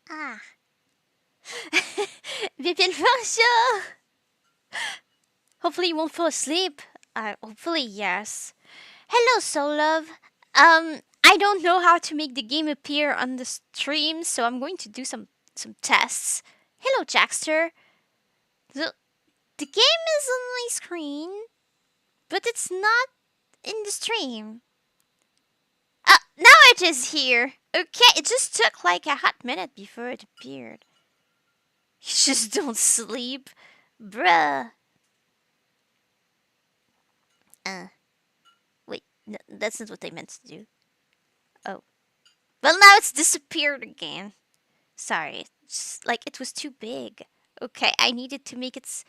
Ah. Bébé le Hopefully you won't fall asleep. Hopefully yes. Hello, Soul Love. I don't know how to make the game appear on the stream, so I'm going to do some tests. Hello, Jackster. The game is on my screen, but it's not in the stream. Now it is here. Okay, it just took like a hot minute before it appeared. You just don't sleep, bruh. Wait, no, that's not what I meant to do. Oh. Well, now it's disappeared again. Sorry, just, like it was too big. Okay, I needed to make it.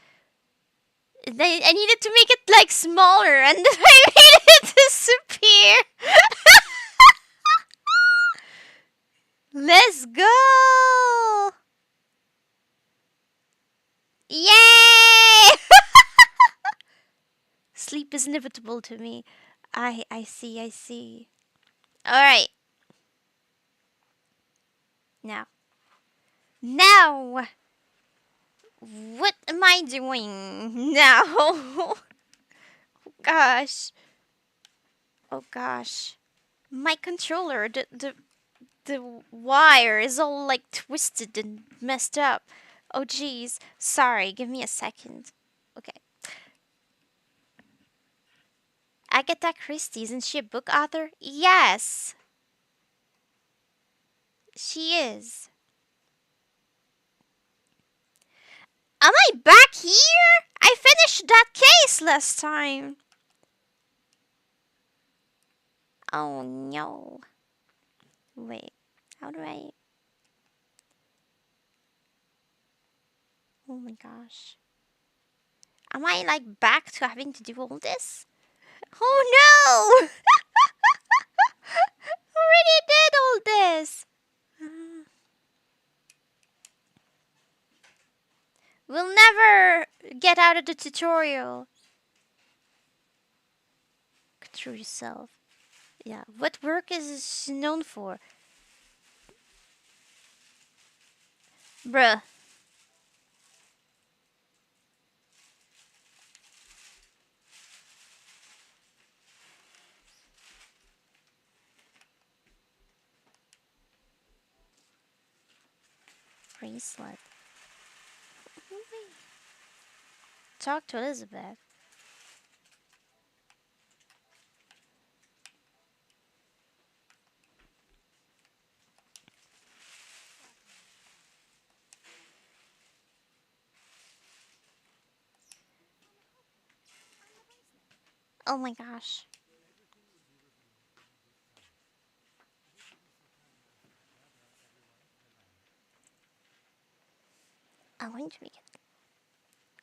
I needed to make it like smaller, and then I made it disappear. Let's go! Yay! Sleep is inevitable to me. I see. All right. Now, what am I doing now? Oh gosh, my controller, the wire is all like twisted and messed up. Oh geez, sorry, give me a second. Okay. Agatha Christie, isn't she a book author? Yes, she is. Am I back here? I finished that case last time. Oh no. Wait, how do I... Oh my gosh. Am I like back to having to do all this? Oh no! Already did all this. We'll never get out of the tutorial. Control yourself. Yeah, what work is she known for? Bruh. Bracelet. Talk to Elizabeth. Oh my gosh. I'm going to make it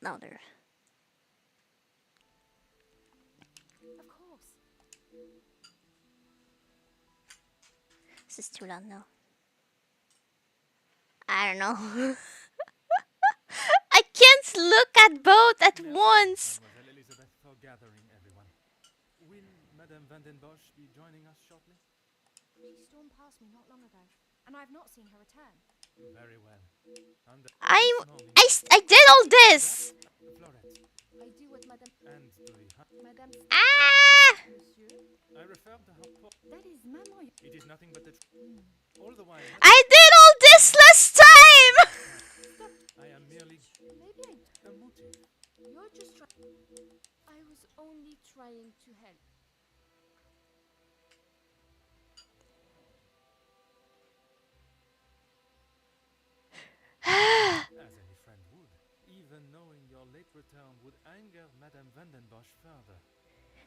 louder. Of course. This is too loud now. I don't know. I can't look at both at once. Mademoiselle Elizabeth, for gathering everyone. Will Madame Van den Bosch be joining us shortly? She stormed past me not long ago, and I've not seen her return. Very well. I did all this. Florette. I do what Madame... And to the... Madame... Ah! Monsieur? I refer to her... That is Maman. It is nothing but the... All the while... I did all this last time! I am merely... Maybe a motive. You're just trying... I was only trying to help. As any friend would. Even knowing your late return would anger Madame Van den Bosch further.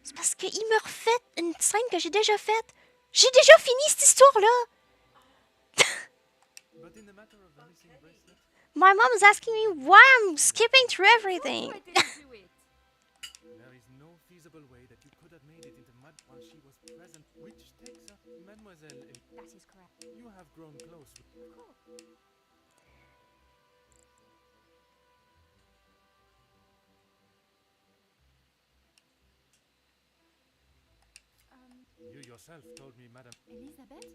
C'est parce qu'il me refait une scène que j'ai déjà faite. J'ai déjà fini cette histoire-là. But in the matter of the missing bracelet... My mom is asking me why I'm skipping through everything. I didn't do it. There is no feasible way that you could have made it into mud while she was present, which takes up Mademoiselle... That is correct. You have grown close with... Of course. You yourself told me, Madame... Elizabeth?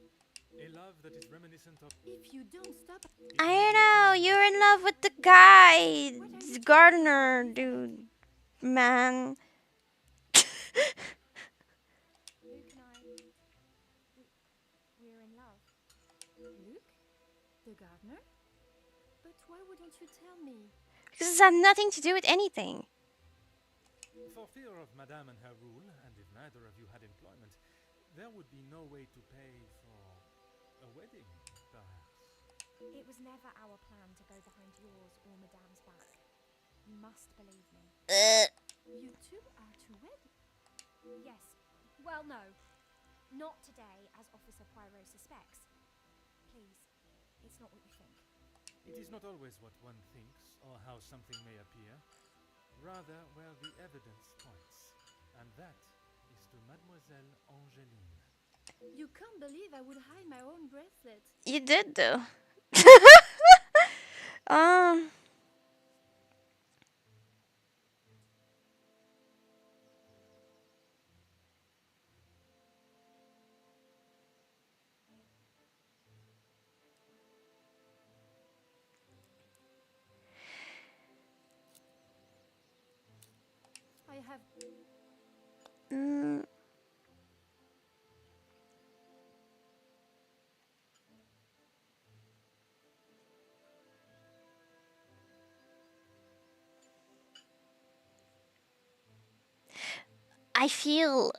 A love that is reminiscent of. If you don't stop, It I may don't be a know. pain, but You're in love with the guy, what are you the trying to gardener say, Elizabeth? dude, man. Luke and I, we're in love. Luke? The gardener? But why wouldn't you tell me? Because this had nothing to do with anything. for fear of Madame and her rule, and if neither of you had employment, there would be no way to pay for a wedding, perhaps. It was never our plan to go behind yours or Madame's back. You must believe me. Uh, You two are to wed? Yes. Well, no. Not today, as Officer Poirot suspects. Please, it's not what you think. It is not always what one thinks or how something may appear, rather where the evidence points. And that is to Mademoiselle Angeline. You can't believe I would hide my own bracelet. you did though. um, I have. mm, I feel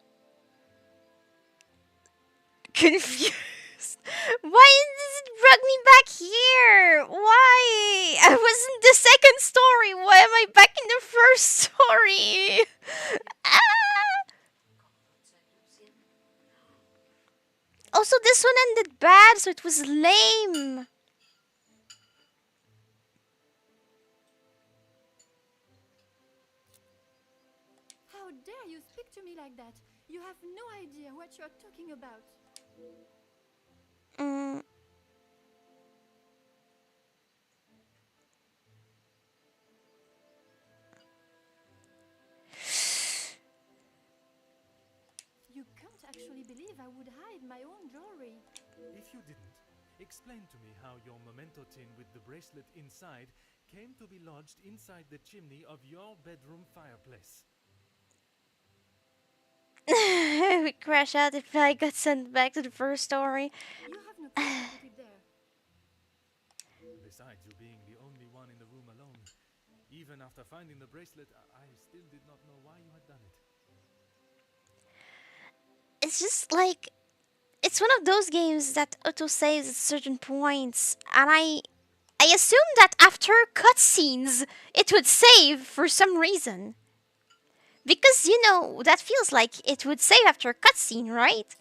confused. Why does it bring me back here? Why? I was in the second story. Why am I back in the first story? Ah! Also, this one ended bad, so it was lame. How dare you speak to me like that? You have no idea what you're talking about. Mm, You can't actually believe I would hide my own jewelry. If you didn't, explain to me how your memento tin with the bracelet inside came to be lodged inside the chimney of your bedroom fireplace. we crash out if I got sent back to the first story. You have no proof to put it there. Besides you being the only one in the room alone, even after finding the bracelet, I still did not know why you had done it. It's just like it's one of those games that auto saves at certain points, and I assume that after cutscenes it would save for some reason. Because that feels like it would save after a cutscene, right?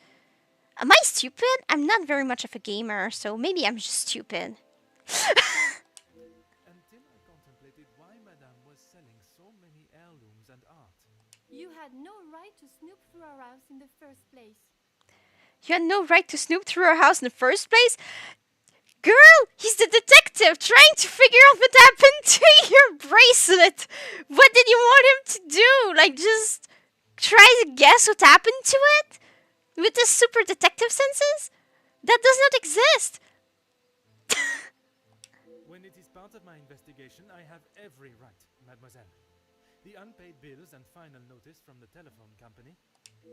Am I stupid? I'm not very much of a gamer, so maybe I'm just stupid. Until I contemplated why Madame was selling so many heirlooms and art. You had no right to snoop through our house in the first place. You had no right to snoop through our house in the first place? Girl, he's the detective trying to figure out what happened to your bracelet. What did you want him to do? Like, just try to guess what happened to it? With his super detective senses? That does not exist. When it is part of my investigation, I have every right, mademoiselle. The unpaid bills and final notice from the telephone company.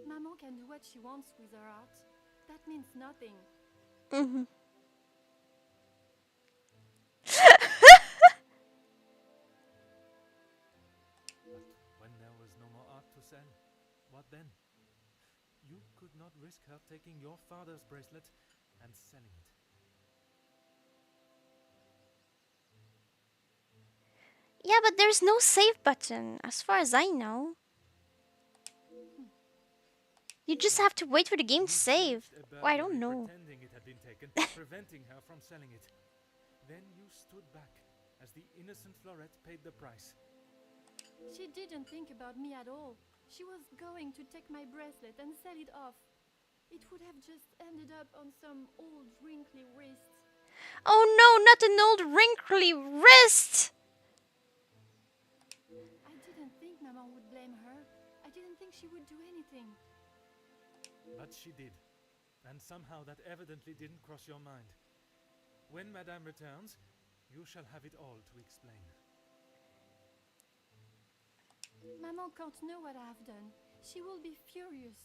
Maman can do what she wants with her art. That means nothing. Mm-hmm. But when there was no more art to sell, what then? You could not risk her taking your father's bracelet and selling it. Yeah, but there's no save button, as far as I know. You just have to wait for the game to You save. staged a Oh, I don't burglary know. pretending it had been taken, preventing her from selling it. Then you stood back as the innocent Florette paid the price. She didn't think about me at all. She was going to take my bracelet and sell it off. It would have just ended up on some old wrinkly wrist. Oh no, not an old wrinkly wrist! I didn't think Maman would blame her. I didn't think she would do anything. But she did. and somehow that evidently didn't cross your mind. When Madame returns, you shall have it all to explain. Maman can't know what I've done. She will be furious.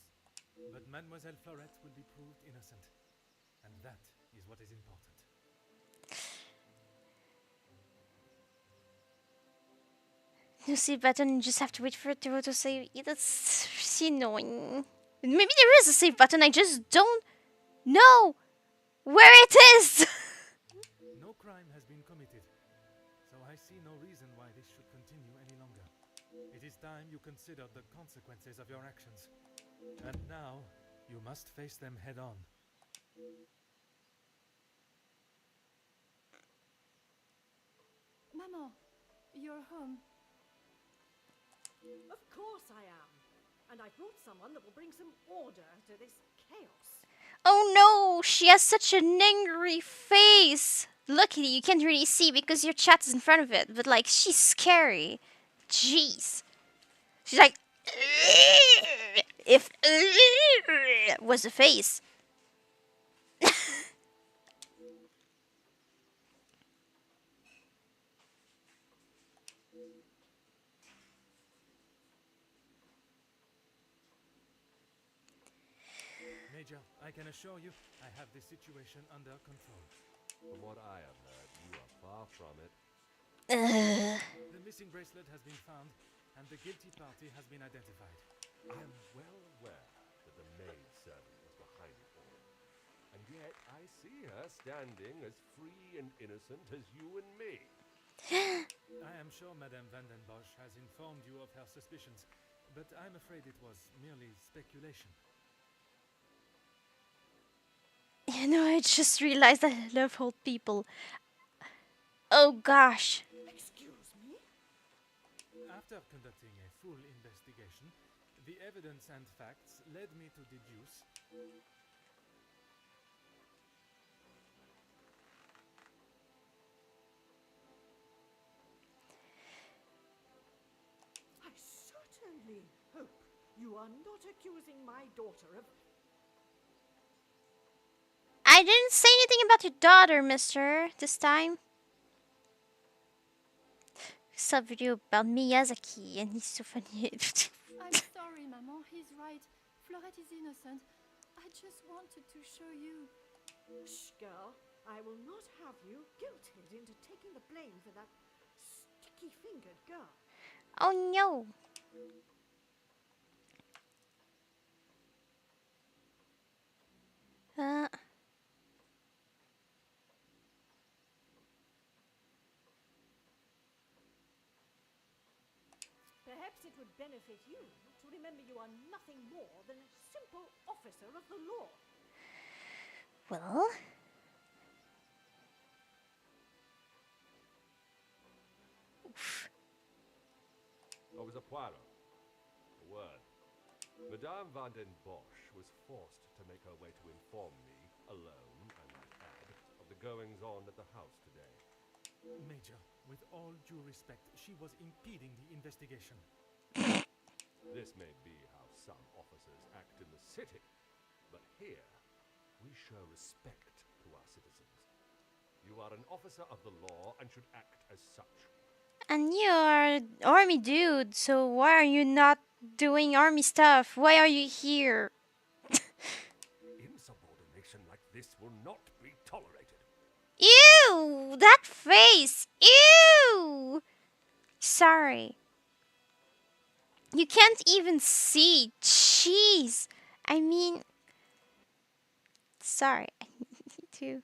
But Mademoiselle Florette will be proved innocent, and that is what is important. You see button, you just have to wait for it to save. Yeah, that's really annoying. Maybe there is a save button, I just don't know where it is. No crime has been committed, so I see no reason why this should continue any longer. It is time you considered the consequences of your actions. And now, you must face them head on. Maman, you're home. Of course I am. And I brought someone that will bring some order to this chaos. Oh no, she has such an angry face. Luckily, you can't really see because your chat is in front of it, but like, she's scary. Jeez. She's like, if was the face. Major, I can assure you, I have this situation under control. From what I have heard, you are far from it. The missing bracelet has been found, and the guilty party has been identified. I am well aware that the maid servant was behind it all. And yet I see her standing as free and innocent as you and me. I am sure Madame Van den Bosch has informed you of her suspicions, but I'm afraid it was merely speculation. You know, I just realized that I love old people. Oh gosh. Excuse me? After conducting a full investigation, the evidence and facts led me to deduce I certainly hope you are not accusing my daughter of... I didn't say anything about your daughter, mister, this time. Sub video about Miyazaki, and he's so funny. I'm sorry, Maman. He's right. Florette is innocent. I just wanted to show you. Shh, girl. I will not have you guilted into taking the blame for that sticky-fingered girl. Oh no. Perhaps it would benefit you to remember you are nothing more than a simple officer of the law. Well, Officer Poirot, a word. Madame Van den Bosch was forced to make her way to inform me, alone, I might add, of the goings-on at the house today. Major, with all due respect, she was impeding the investigation. This may be how some officers act in the city, but here we show respect to our citizens. You are an officer of the law and should act as such. and you're an army dude, so why are you not doing army stuff? Why are you here? Insubordination like this will not be tolerated. Ew! That face! Ew! Sorry. You can't even see. Jeez. I mean... Sorry. I need to...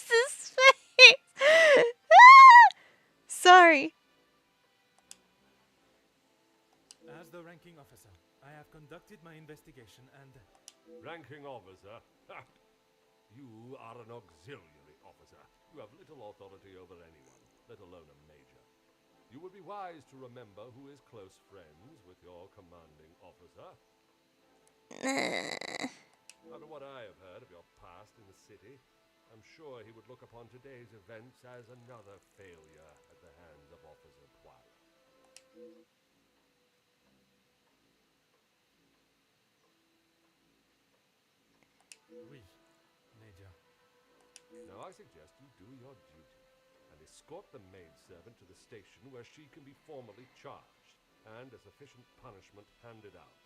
This face. Sorry. As the ranking officer, I have conducted my investigation and... Ranking officer? You are an auxiliary officer. You have little authority over anyone, let alone a major. You would be wise to remember who is close friends with your commanding officer. After what I have heard of your past in the city, I'm sure he would look upon today's events as another failure at the hands of Officer Poirot. Oui, Major. Now I suggest you do your duty and escort the maidservant to the station where she can be formally charged and a sufficient punishment handed out.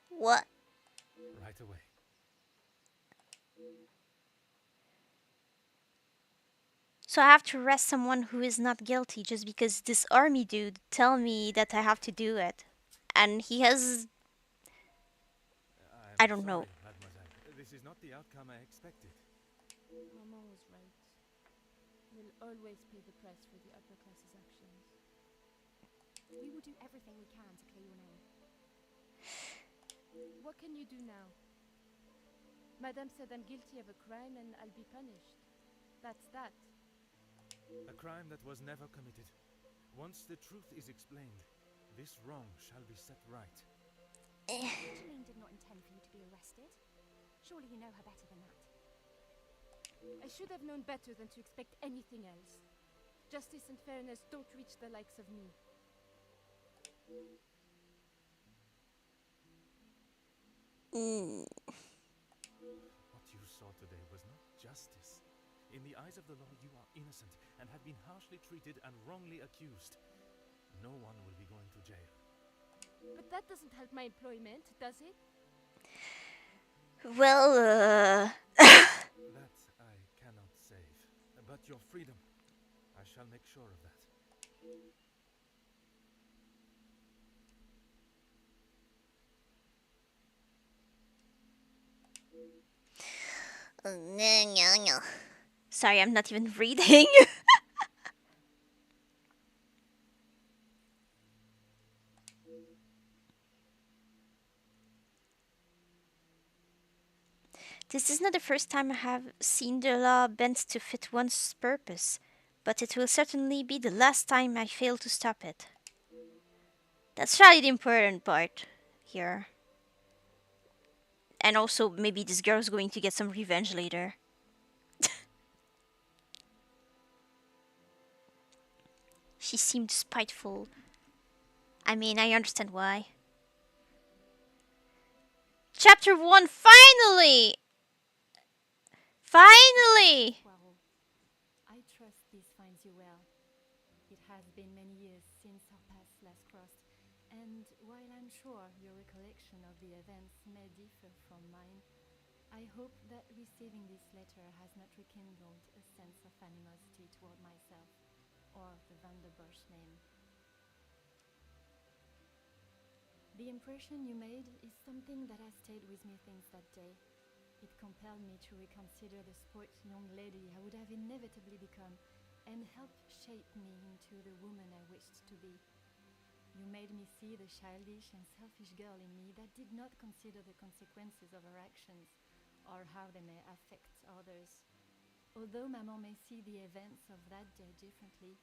What? Right away. So I have to arrest someone who is not guilty just because this army dude tell me that I have to do it. And he has, I'm I don't know. sorry, mademoiselle. This is not the outcome I expected. Maman was right. We'll always pay the price for the upper class's actions. We will do everything we can to clear your name. What can you do now? Madame said I'm guilty of a crime and I'll be punished. That's that. A crime that was never committed. Once the truth is explained, this wrong shall be set right. Angeline did not intend for you to be arrested. Surely you know her better than that. I should have known better than to expect anything else. Justice and fairness don't reach the likes of me. What you saw today was not justice. In the eyes of the law, you are innocent and have been harshly treated and wrongly accused. No one will be going to jail. But that doesn't help my employment, does it? Well, That I cannot save. But your freedom, I shall make sure of that. sorry, I'm not even reading. This is not the first time I have seen the law bent to fit one's purpose, but it will certainly be the last time I fail to stop it. That's really the important part here. And also, maybe this girl's going to get some revenge later. She seemed spiteful. I mean, I understand why. Chapter 1, finally! Finally! Poirot, I trust this finds you well. It has been many years since our paths last crossed, and while I'm sure your recollection of the events may differ from mine, I hope that receiving this letter has not rekindled a sense of animosity toward myself or the Van der Bosch name. The impression you made is something that has stayed with me since that day. It compelled me to reconsider the sport young lady I would have inevitably become and helped shape me into the woman I wished to be. You made me see the childish and selfish girl in me that did not consider the consequences of her actions or how they may affect others. Although Maman may see the events of that day differently,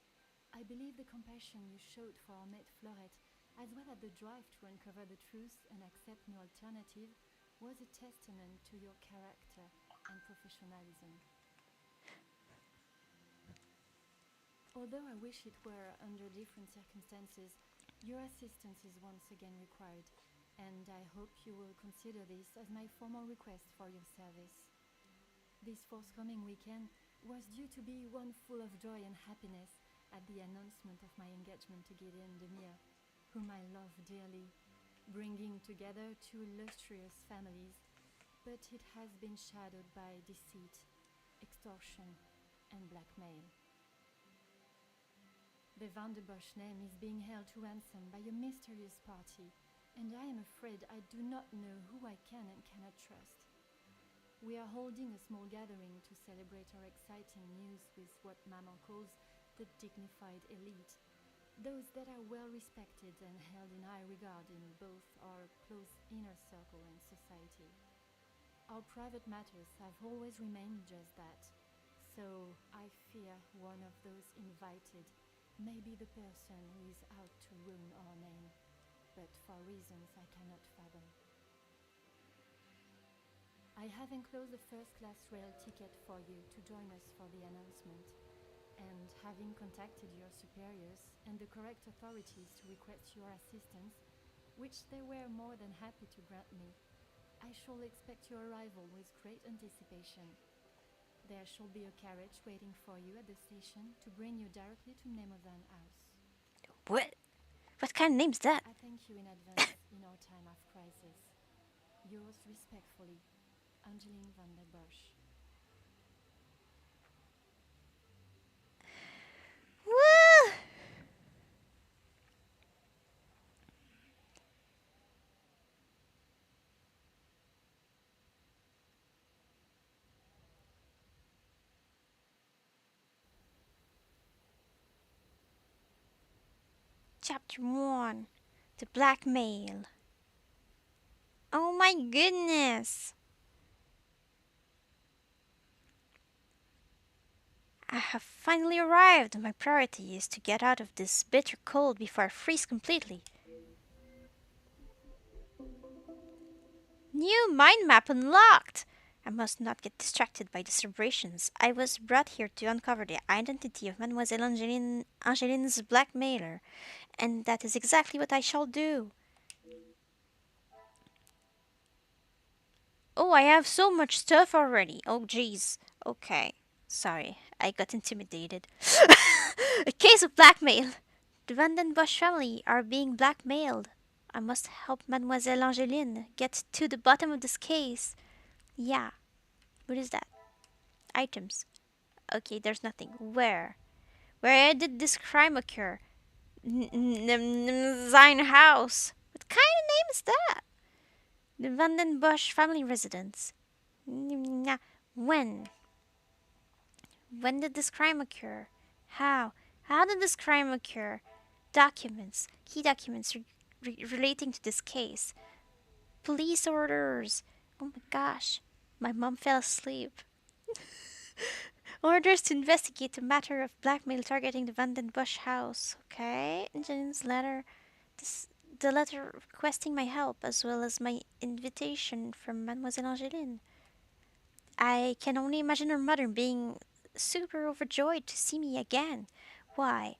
I believe the compassion you showed for our mate Florette, as well as the drive to uncover the truth and accept no alternative, was a testament to your character and professionalism. Although I wish it were under different circumstances, your assistance is once again required, and I hope you will consider this as my formal request for your service. This forthcoming weekend was due to be one full of joy and happiness at the announcement of my engagement to Gideon Demir, whom I love dearly, bringing together two illustrious families, but it has been shadowed by deceit, extortion, and blackmail. The Van der Bosch name is being held to ransom by a mysterious party, and I am afraid I do not know who I can and cannot trust. We are holding a small gathering to celebrate our exciting news with what Maman calls the dignified elite, those that are well respected and held in high regard in both our close inner circle and society. Our private matters have always remained just that, so I fear one of those invited may be the person who is out to ruin our name, but for reasons I cannot fathom. I have enclosed a first-class rail ticket for you to join us for the announcement. And having contacted your superiors and the correct authorities to request your assistance, which they were more than happy to grant me, I shall expect your arrival with great anticipation. There shall be a carriage waiting for you at the station to bring you directly to Nemovan House. What? What kind of name's that? I thank you in advance in our time of crisis. Yours respectfully, Angeline van der Bosch. Woo! Chapter 1. The Blackmail. Oh my goodness! I have finally arrived. My priority is to get out of this bitter cold before I freeze completely. New mind map unlocked! I must not get distracted by distractions. I was brought here to uncover the identity of Mademoiselle Angeline's blackmailer, and that is exactly what I shall do. Oh, I have so much stuff already. Oh, jeez. Okay. Sorry, I got intimidated. A case of blackmail. The Van den Bosch family are being blackmailed. I must help Mademoiselle Angeline get to the bottom of this case. Yeah. What is that? Items. Okay, there's nothing. Where? Where did this crime occur? Sein house. What kind of name is that? The Van den Bosch family residence. When? When did this crime occur? How? How did this crime occur? Documents. Key documents relating to this case. Police orders. Oh my gosh. My mom fell asleep. Orders to investigate the matter of blackmail targeting the Van den Bosch house. Okay. Angeline's letter. The letter requesting my help, as well as my invitation from Mademoiselle Angeline. I can only imagine her mother being super overjoyed to see me again. Why?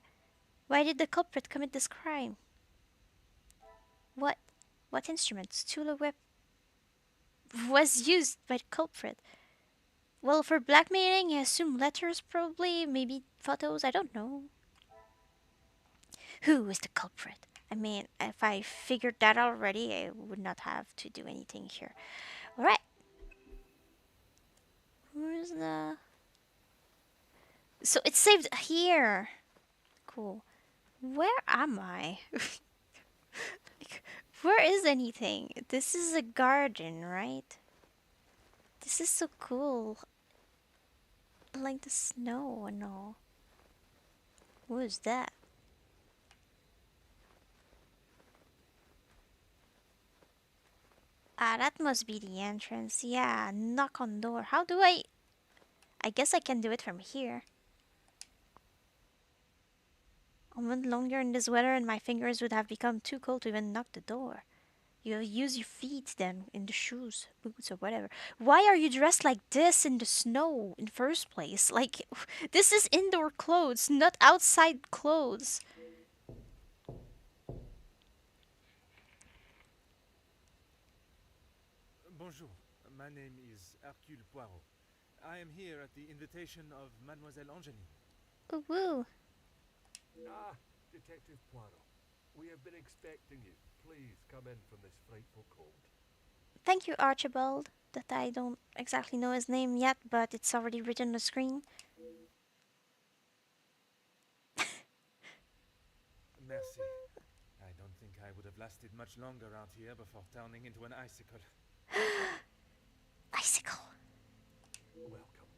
Why did the culprit commit this crime? What? What instruments? Tool or weapon was used by the culprit? Well, for blackmailing, I assume letters, probably, maybe photos, I don't know. Who is the culprit? I mean, if I figured that already, I would not have to do anything here. Alright. Where's the... So it's saved here. Cool. Where am I? Like, where is anything? This is a garden, right? This is so cool. Like the snow and all. What is that? Ah, that must be the entrance. Yeah, knock on door. How do I guess I can do it from here. A month longer in this weather and my fingers would have become too cold to even knock the door. You use your feet then in the shoes, boots, or whatever. Why are you dressed like this in the snow in the first place? Like, this is indoor clothes, not outside clothes. Bonjour, my name is Hercule Poirot. I am here at the invitation of Mademoiselle Angeline. Ooh, woo. Ah, Detective Poirot. We have been expecting you. Please come in from this frightful cold. Thank you, Archibald. That I don't exactly know his name yet, but it's already written on the screen. Merci. I don't think I would have lasted much longer out here before turning into an icicle. Icicle. Welcome.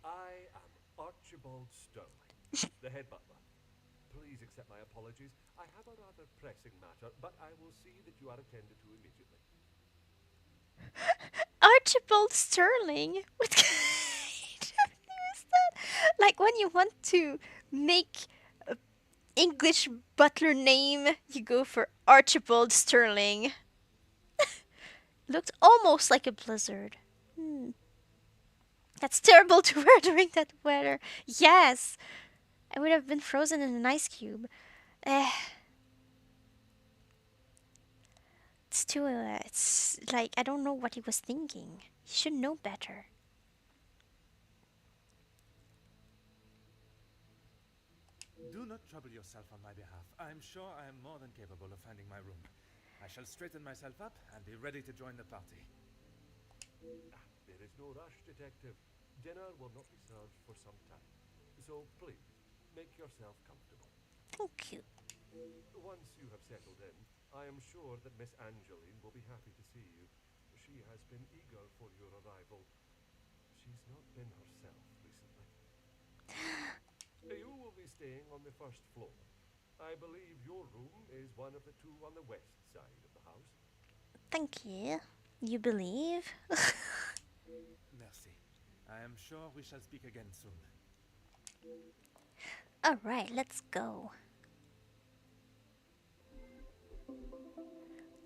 I am Archibald Sterling, the head butler. Please accept my apologies. I have a rather pressing matter, but I will see that you are attended to immediately. Archibald Sterling? What kind of name is that? Like when you want to make an English butler name, you go for Archibald Sterling. Looked almost like a blizzard. That's terrible to wear during that weather. Yes, I would have been frozen in an ice cube. Eh, it's like I don't know what he was thinking. He should know better. Do not trouble yourself on my behalf. I am sure I am more than capable of finding my room. I shall straighten myself up and be ready to join the party. There is no rush, Detective. Dinner will not be served for some time. So please, make yourself comfortable. Thank you. Once you have settled in, I am sure that Miss Angeline will be happy to see you. She has been eager for your arrival. She's not been herself recently. You will be staying on the first floor. I believe your room is one of the two on the west side of the house. Thank you. You believe? Merci. I am sure we shall speak again soon. Alright, let's go.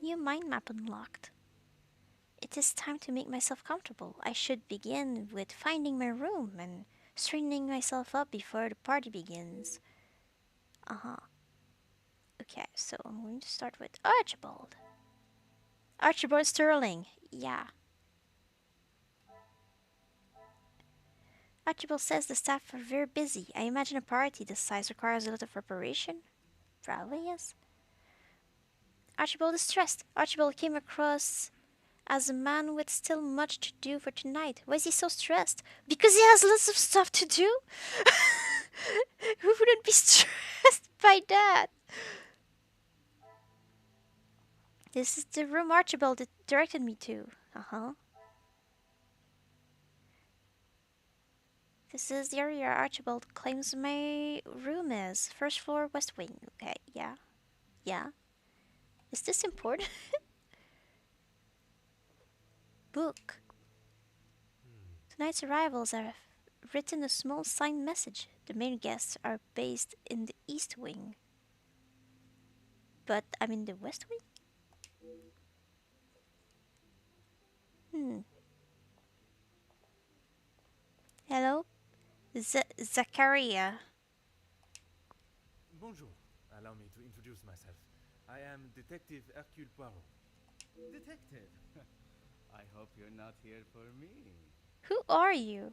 New mind map unlocked. It is time to make myself comfortable. I should begin with finding my room and straightening myself up before the party begins. Okay, so I'm going to start with Archibald. Archibald Sterling. Yeah. Archibald says the staff are very busy. I imagine a party this size requires a lot of preparation. Probably yes. Archibald is stressed. Archibald came across as a man with still much to do for tonight. Why is he so stressed? Because he has lots of stuff to do? Who wouldn't be stressed by that? This is the room Archibald directed me to. This is the area Archibald claims my room is. First floor, west wing. Okay, yeah. Yeah. Is this important? Book. Tonight's arrivals have written a small signed message. The main guests are based in the east wing. But I'm in the west wing? Hello? Zachariah. Bonjour. Allow me to introduce myself. I am Detective Hercule Poirot. Detective, I hope you're not here for me. Who are you?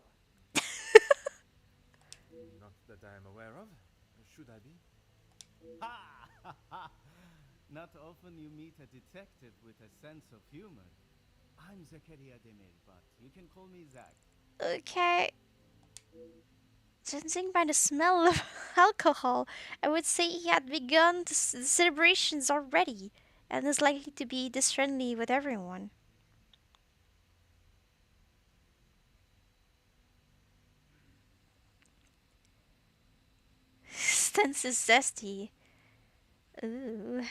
Not that I am aware of. Should I be? Ha! Not often you meet a detective with a sense of humor. I'm Zakaria Demir, but you can call me Zach. Okay. Judging by the smell of alcohol, I would say he had begun the celebrations already and is likely to be this friendly with everyone. Stance is zesty. Ooh.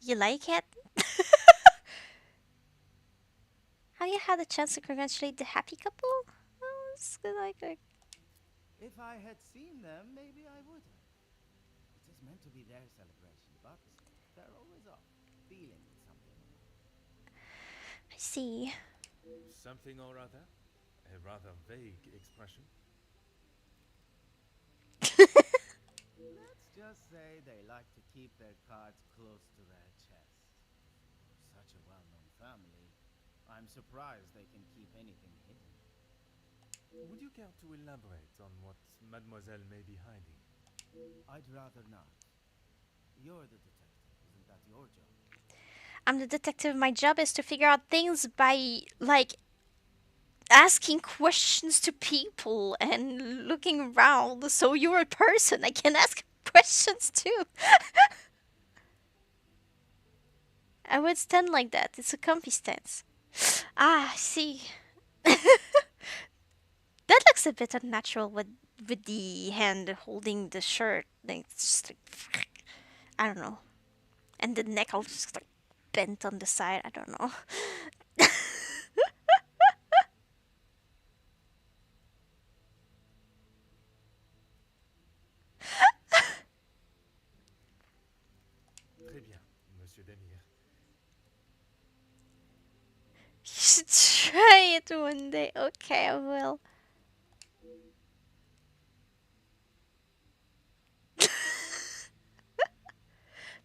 You like it? Have you had a chance to congratulate the happy couple? Oh, it's like If I had seen them, maybe I would have. It is meant to be their celebration, but they're always off, dealing with something or other. I see. Something or other? A rather vague expression. Let's just say they like to keep their cards close to their chest. For such a well-known family, I'm surprised they can keep anything hidden. Would you care to elaborate on what Mademoiselle may be hiding? I'd rather not. You're the detective, isn't that your job? I'm the detective. My job is to figure out things by, like, asking questions to people and looking around. So you're a person. I can ask questions too. I would stand like that. It's a comfy stance. Ah, I see. That looks a bit unnatural with the hand holding the shirt. Like, it's just like, I don't know. And the neck all just like bent on the side. I don't know. Très bien, Monsieur Demir. You should try say it one day. Okay, I will.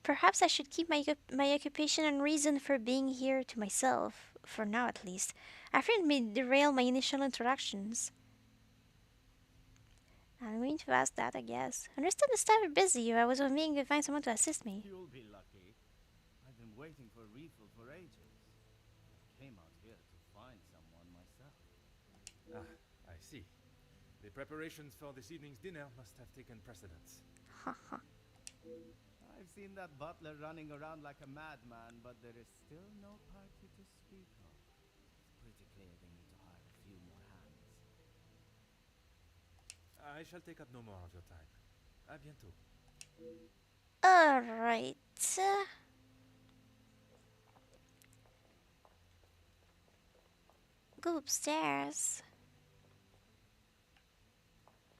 Perhaps I should keep my occupation and reason for being here to myself, for now at least. Afraid it may derail my initial introductions. I'm going to ask that, I guess. Understand the staff are busy. I was hoping to find someone to assist me. You'll be lucky. I've been waiting for a refill for ages. I came out here to find someone myself. Ah, I see. The preparations for this evening's dinner must have taken precedence. Haha. I've seen that butler running around like a madman, but there is still no party to speak of. It's pretty clear they need to hire a few more hands. I shall take up no more of your time. À bientôt. Alright. Go upstairs.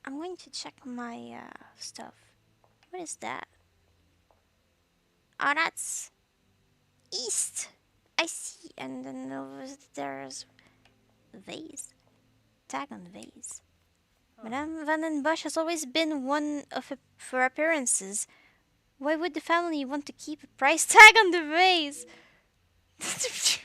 I'm going to check my stuff. What is that? Oh, that's east. I see. And then over there's vase. Tag on vase. Madame Van den Bosch has always been one of for appearances. Why would the family want to keep a price tag on the vase? What?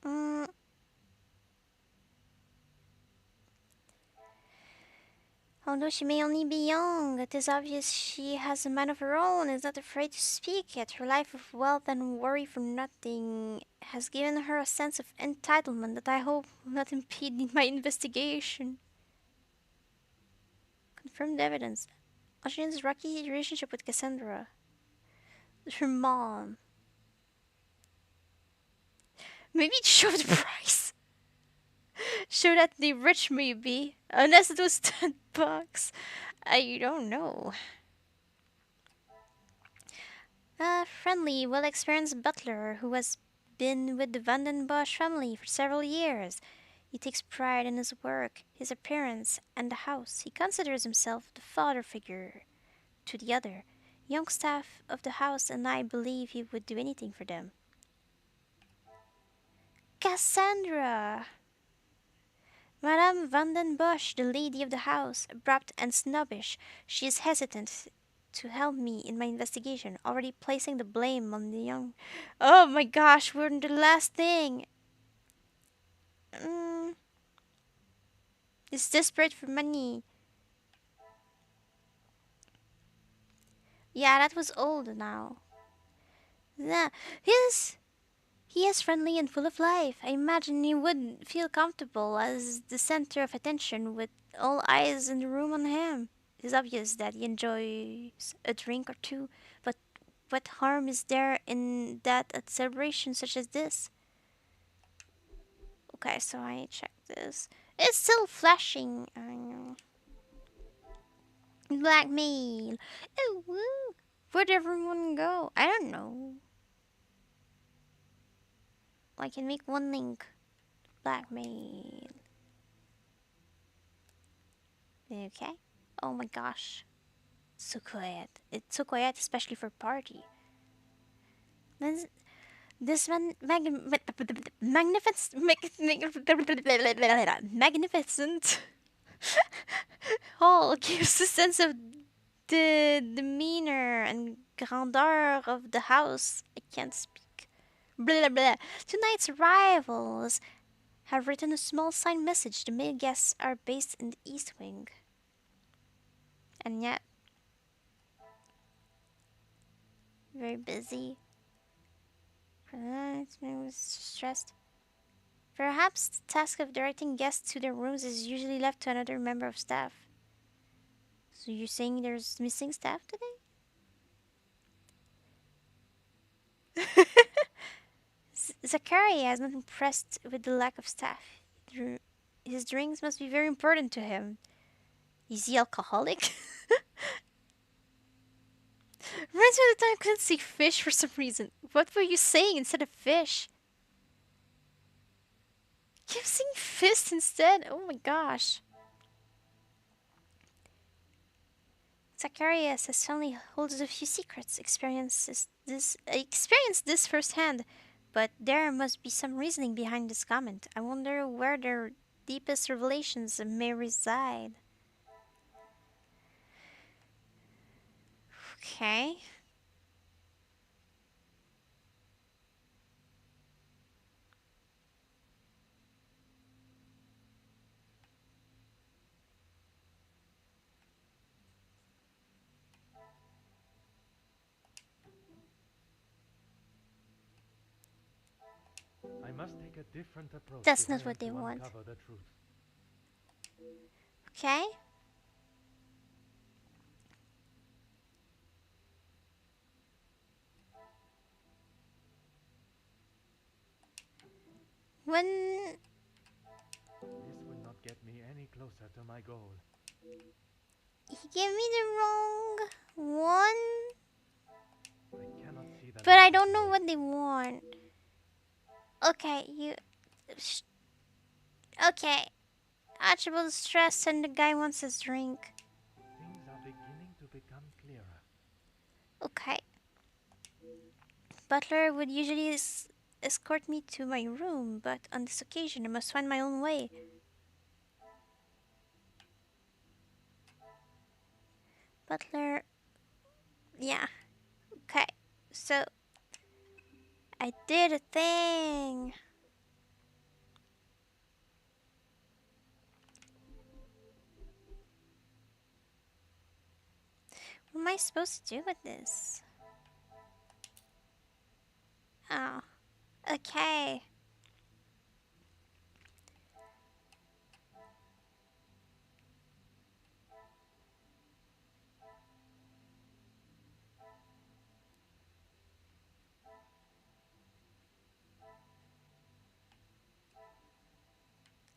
Mm. Although she may only be young, it is obvious she has a mind of her own and is not afraid to speak it. Her life of wealth and worry for nothing has given her a sense of entitlement that I hope will not impede my investigation. Confirmed evidence. Austrian's rocky relationship with Cassandra. Her mom. Maybe it showed the price. Show that the rich may be. Unless it was $10. I don't know. A friendly, well-experienced butler who has been with the Van den Bosch family for several years. He takes pride in his work, his appearance, and the house. He considers himself the father figure to the other young staff of the house, and I believe he would do anything for them. Cassandra! Madame Van den Bosch, the lady of the house, abrupt and snobbish, she is hesitant to help me in my investigation, already placing the blame on the young. Oh my gosh, we're in the last thing. Is desperate for money. Yeah, that was old now. Yeah, he is friendly and full of life. I imagine he would feel comfortable as the center of attention with all eyes in the room on him. It is obvious that he enjoys a drink or two, but what harm is there in that at celebrations such as this? Okay, so I check this. It's still flashing. I know. Blackmail. Oh, woo. Where'd everyone go? I don't know. I can make one link. Blackmail. Okay. Oh my gosh. So quiet. It's so quiet, especially for party. This magnificent hall gives a sense of the demeanor and grandeur of the house. I can't speak. Blah blah. Tonight's arrivals have written a small signed message. The male guests are based in the East Wing. And yet, very busy. I was stressed. Perhaps the task of directing guests to their rooms is usually left to another member of staff. So you're saying there's missing staff today? Zachary is not impressed with the lack of staff. His drinks must be very important to him. Is he alcoholic? Reminds me of the time I couldn't see fish for some reason. What were you saying instead of fish? Keep saying fist instead? Oh my gosh. Zacharias has family holds a few secrets. Experienced this firsthand, but there must be some reasoning behind this comment. I wonder where their deepest revelations may reside. Okay. I must take a different approach That's if I not am what they to want. uncover the truth. Okay. When This will not get me any closer to my goal. he gave me the wrong one, I cannot see the but I logic don't in know this. what they want. Okay, okay. Archibald's stressed and the guy wants his drink. Things are beginning to become clearer. Okay. Butler would usually escort me to my room, but on this occasion I must find my own way. Butler, yeah, okay. So, I did a thing. What am I supposed to do with this? Oh, okay.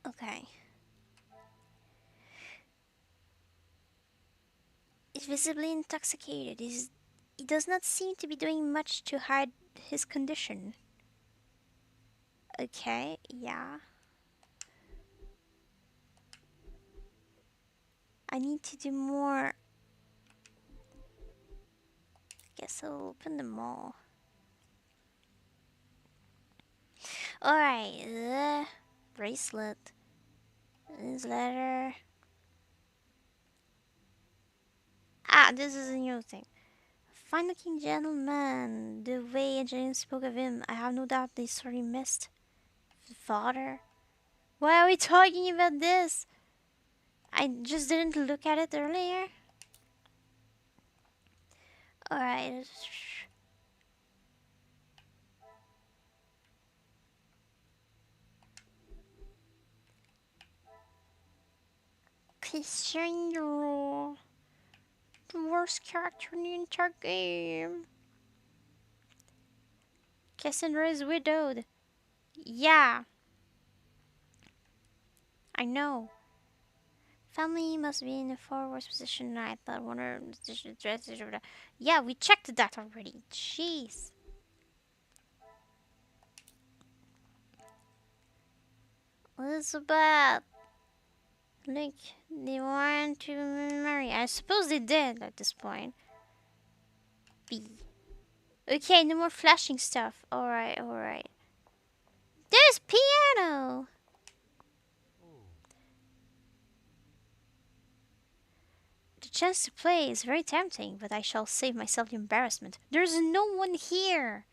Okay. He's visibly intoxicated. He does not seem to be doing much to hide his condition. Okay, yeah. I need to do more. Guess I'll open them all. Alright, the bracelet. This letter. Ah, this is a new thing. Fine looking gentleman. The way Angelina spoke of him, I have no doubt they sorely missed. Father? Why are we talking about this? I just didn't look at it earlier. Alright. Cassandra. The worst character in the entire game. Cassandra is widowed. Yeah, I know. Family must be in a far worse position than I thought. Wonder. Yeah, we checked that already. Jeez. Elizabeth. Look, they want to marry. I suppose they did at this point. B. Okay, no more flashing stuff. Alright, alright. There's piano! Oh, The chance to play is very tempting, but I shall save myself the embarrassment. There's no one here!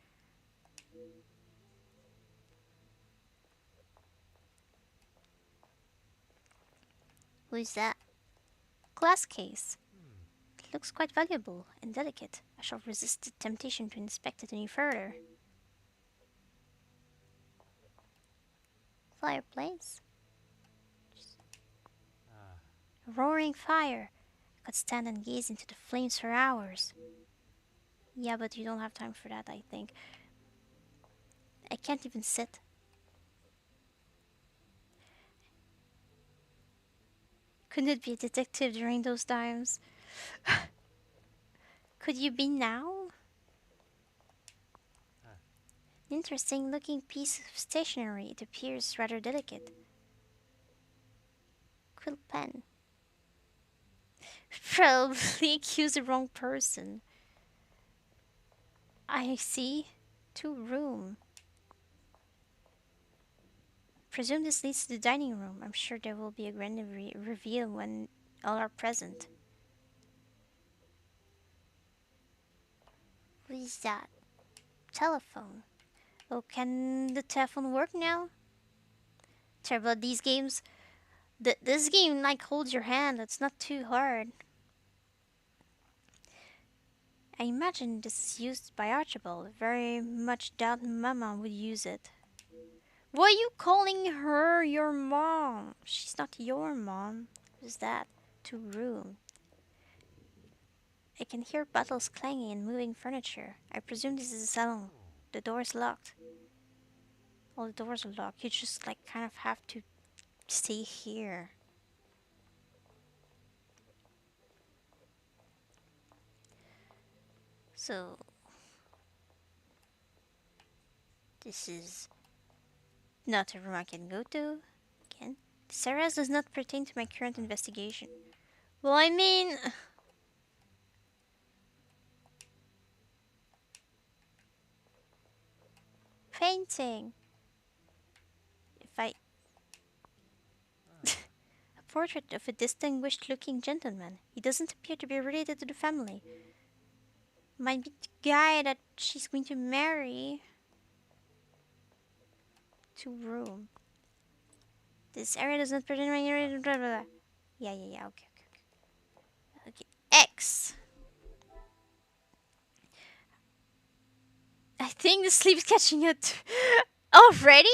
Who is that? Glass case. It looks quite valuable and delicate. I shall resist the temptation to inspect it any further. Fireplace. ah, A roaring fire. I could stand and gaze into the flames for hours. Yeah, but you don't have time for that, I think. I can't even sit. Couldn't it be a detective during those times? Could you be now? ah. Interesting looking piece of stationery. It appears rather delicate. Quill pen. Probably accused the wrong person. I see. 2 room. Presume this leads to the dining room. I'm sure there will be a grand reveal when all are present. What is that? Telephone. Oh, can the telephone work now? Terrible at these games. This game like holds your hand. It's not too hard. I imagine this is used by Archibald. Very much doubt Mama would use it. Why are you calling her your mom? She's not your mom. Who's that? 2 room. I can hear bottles clanging and moving furniture. I presume this is a salon. The door is locked. All the doors are locked. You just like kind of have to stay here. So this is not a room I can go to. Again, this arrest does not pertain to my current investigation. Well, I mean, painting. If I a portrait of a distinguished-looking gentleman. He doesn't appear to be related to the family. Might be the guy that she's going to marry. 2 room. This area does not pertain to my area. Blah, blah, blah. Yeah. Okay. X. I think the sleep's catching up. Already?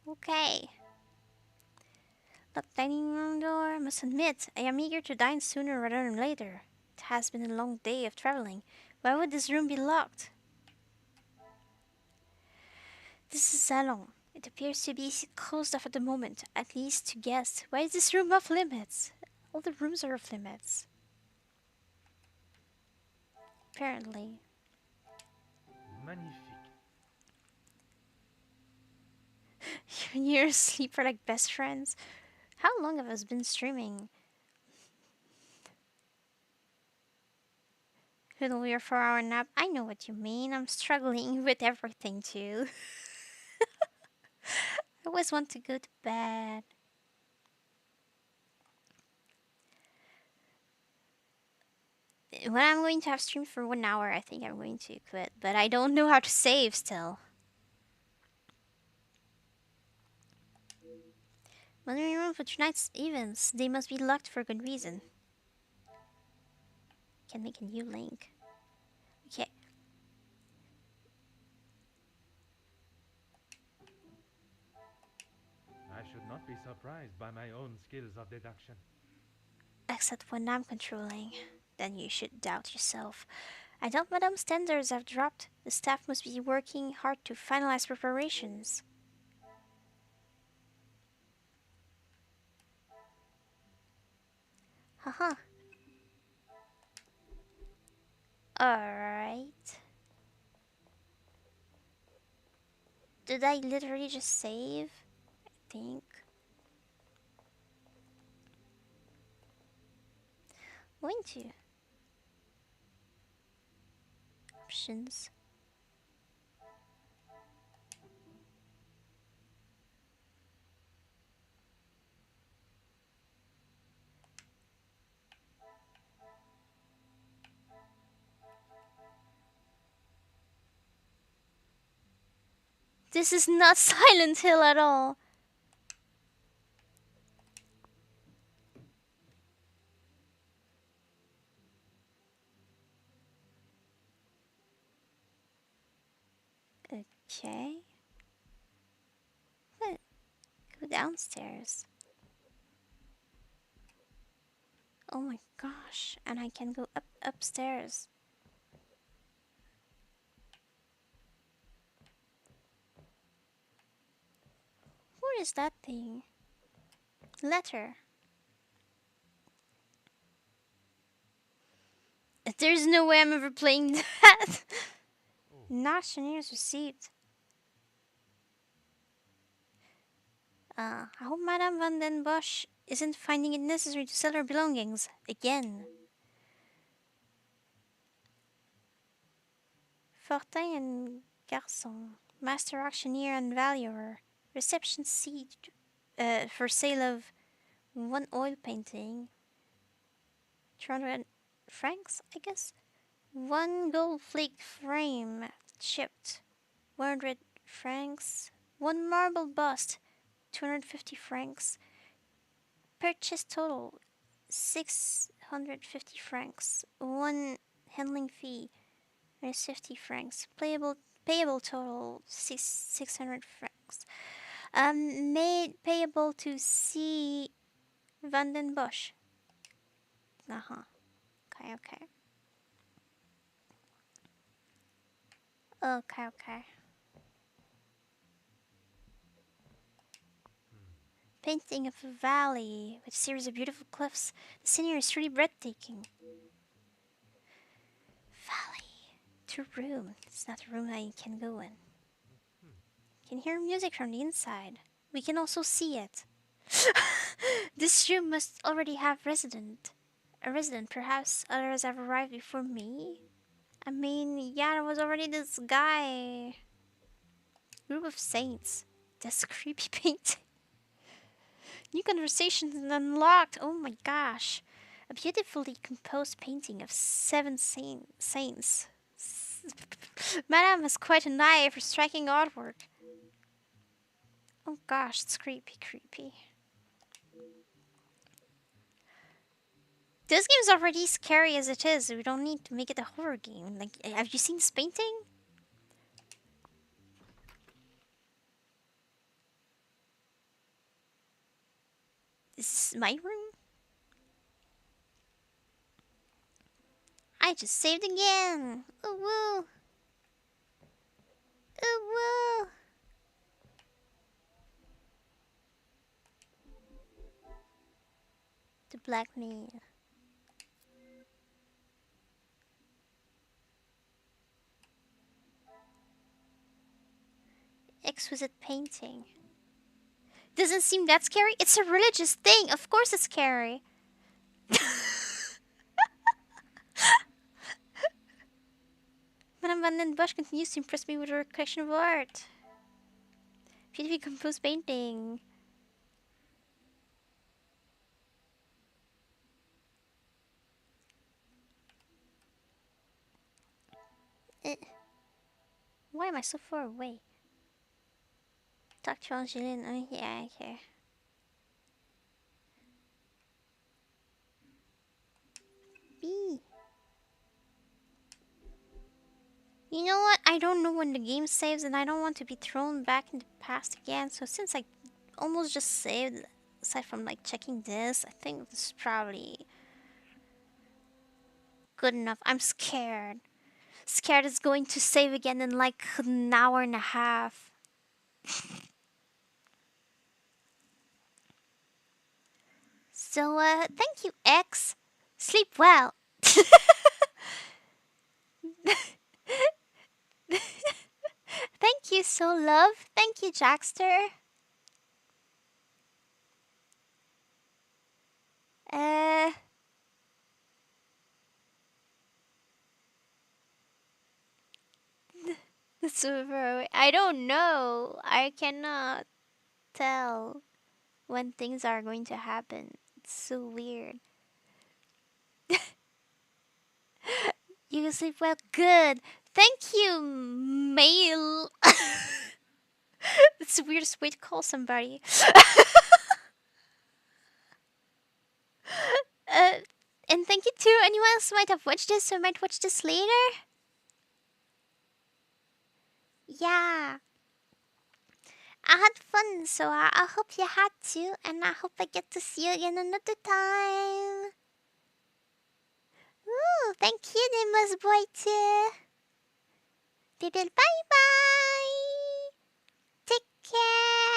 Okay. Locked dining room door. Must admit, I am eager to dine sooner rather than later. It has been a long day of traveling. Why would this room be locked? This is salon. It appears to be closed off at the moment, at least to guests. Why is this room off limits? All the rooms are off limits. Apparently. Magnifique. You and your sleep are like best friends. How long have us been streaming? Little your 4-hour nap. I know what you mean. I'm struggling with everything too. I always want to go to bed. When I'm going to have streamed for 1 hour, I think I'm going to quit. But I don't know how to save still. Monitoring room for tonight's events. They must be locked for good reason. Can make a new link. Okay. I should not be surprised by my own skills of deduction. Except when I'm controlling. Then you should doubt yourself. I doubt Madame's standards have dropped. The staff must be working hard to finalize preparations. Haha. Alright. Did I literally just save? I think. Going to. Options. This is not Silent Hill at all. Okay. What? Go downstairs. Oh my gosh. And I can go upstairs. What is that thing? Letter. There's no way I'm ever playing that. Not souvenirs received. I hope Madame Van den Bosch isn't finding it necessary to sell her belongings again. Fortin and Garçon, master auctioneer and valuer. Reception seat for sale of one oil painting. 200 francs, I guess. One gold flake frame shipped. 100 francs. One marble bust. 250 francs. Purchase total 650 francs. One handling fee is 50 francs. Payable total 600 francs. Made payable to C. Van den Bosch. Okay. Okay. Painting of a valley with a series of beautiful cliffs. The scenery is truly breathtaking. Valley. To room. It's not a room I can go in. Can hear music from the inside. We can also see it. This room must already have a resident. Perhaps others have arrived before me. I mean, yeah, there was already this guy. Group of saints. That's creepy painting. New conversations unlocked. Oh my gosh. A beautifully composed painting of 7 saints. Madame has quite an eye for striking artwork. Oh gosh, it's creepy. This game's already scary as it is. We don't need to make it a horror game. Like, have you seen this painting? This is my room? I just saved again. Ooh woo. Ooh woo. The black man. Exquisite painting. Doesn't seem that scary. It's a religious thing. Of course it's scary. Madame Van den Bosch continues to impress me with her collection of art. Beautifully composed painting. Why am I so far away? Talk to Angeline. Oh, yeah, okay. B. You know what? I don't know when the game saves and I don't want to be thrown back in the past again. So since I almost just saved, aside from like checking this, I think this is probably good enough. I'm scared. Scared it's going to save again in like an hour and a half. So, thank you, X. Sleep well. Thank you, So Love. Thank you, Jackster. That's over. I don't know. I cannot tell when things are going to happen. It's so weird. You sleep well. Good. Thank you, Mail. It's the weirdest way to call somebody. And thank you to anyone else who might have watched this or might watch this later. Yeah. I had fun, so I hope you had too, and I hope I get to see you again another time. Ooh, thank you, Nimbus Boy too. Bye bye. Take care.